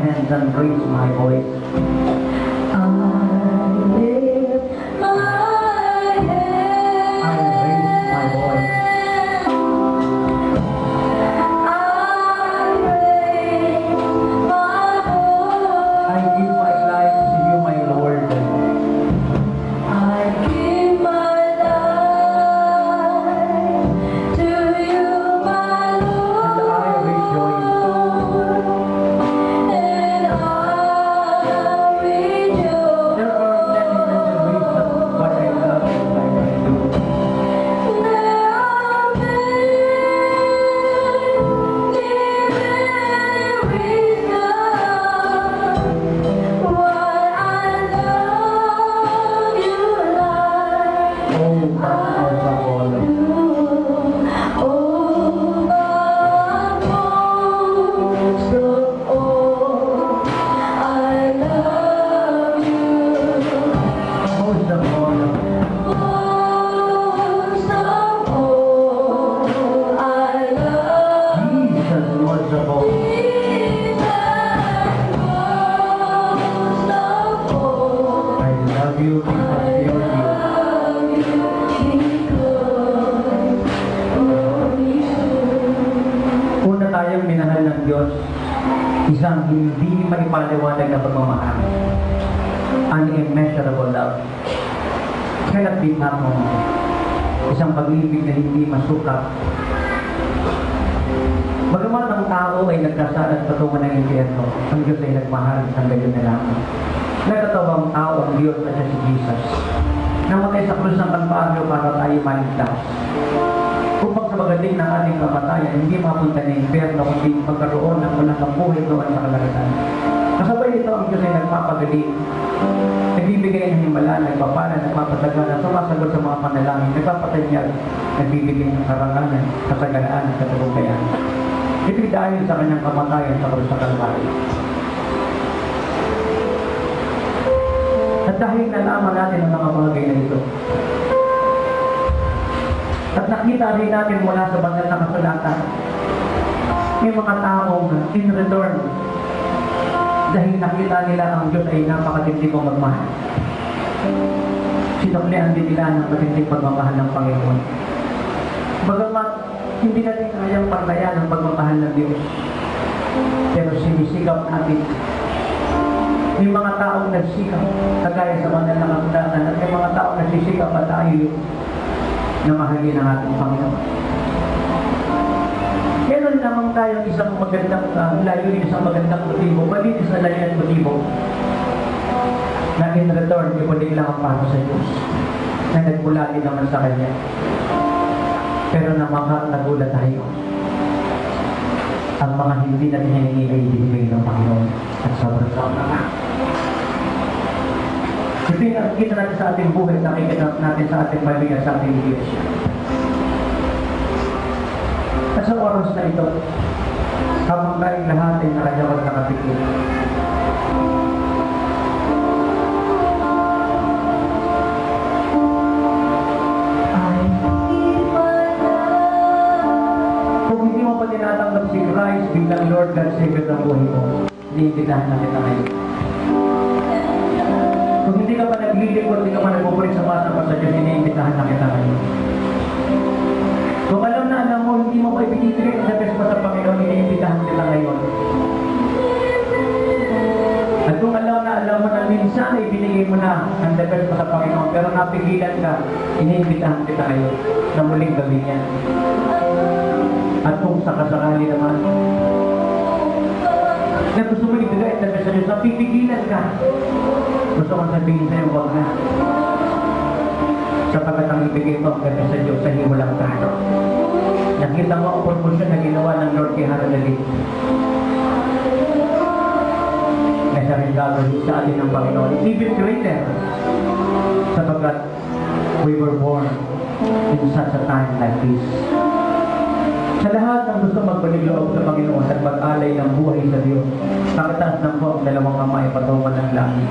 hands and raise my voice. I lift my I raise my voice. I give my life to you, my Lord. And I rejoice. There are many reasons why I love you like I do. Oh, most of all, most of all, Jesus, most of all. I love you because you're you. Una tayong minahal ng Diyos, isang hindi maipaliwanag na pagmamahal. Unimmeasurable love. Cannot be known. Isang pag-ibig na hindi masukat. Bagamat ang tao ay nagkasalat patungo ng impyerno, ang Diyos ay nagmahal ng gayon na lamang. Nagkatawang tao ang Diyos na siya si Jesus. Namatay sa krus ng Kalbaryo para tayo maligtas. Upang sa magaling ng ating kamatayan, hindi mapunta ng impyerno, kundi magkaroon ng walang kabuhay doon sa kalagatan. Kasabay nito ang Diyos ay nagpapagaling, nagbibigay ng himala, nagpapala, nagpapatagana, sumasagot sa mga panalangin, nagpapatanyag, nagbibigay ng karangalan, kasagalaan at katagumpayan. Ito'y dahil sa kanyang kamatayan sa krus ng Kalbaryo. At dahil nalaman natin ang mga bagay na ito, at nakita rin natin mula sa banal na kasulatan, may mga taong in return, dahil nakita nila ang Diyos ay napakatindi kong magmahal. Sinuklian din nila ng matinding pagmamahal ng Panginoon. Bagamat hindi natin kayang paglayan ang pagmamahal ng Diyos, pero sinisikap natin. May mga taong nagsikap, kagaya sa banal na kasulatan, at may mga taong nagsisikap at tayo na mahalin ang ating Panginoon. Meron lamang tayong isang magandang layunin, isang magandang motibo, malinis na layunin at motibo na in return, ipunin lang ang pato sa Diyos na nagmula din naman sa Kanya. Pero nagulat tayo. Ang mga hindi natin hiningi ay ibinibigay ng Panginoon at sobrang na. Ito yung nakikita natin sa ating buhay, nakikita natin sa ating pamilya, sa ating iglesia. At sa oras na ito, habang tayong lahat ay nakayawag nakapikit, kung hindi mo pa tinatanggap si Christ bilang Lord God Savior ng buhay mo, iniimbitahan na kita ngayon. Kung hindi ka pa naglilingkod, hindi ka pa nagpupulit sa masa sa Diyos, iniimbitahan na kita ngayon. Kung alam mo, hindi mo pa ibigay ang the best pa sa Panginoon, iniimbitahan kita ngayon. At kung alam mo na minsan ay binigay mo na ang the best pa sa Panginoon, pero napigilan ka, iniimbitahan kita ngayon na muling gawin yan. At kung sakasakali naman, na gusto mo ibigay ang the best sa Diyos, napipigilan ka, gusto kong sabihin sa'yo, huwag na. Sapagat ang ibigay mo ang ganda sa Diyos sa hiwalang kano. Nakita mo ang promotion na ginawa ng Lord kay Haradali. Na siya rin gagawin sa atin ng Panginoon. It's even greater. Sapagat we were born in such a time like this. Sa lahat ng gusto magpaniloob sa Panginoon at mag-alay ng buhay sa Diyos, nakataas ng po ang dalawang kamay patungo ng langit.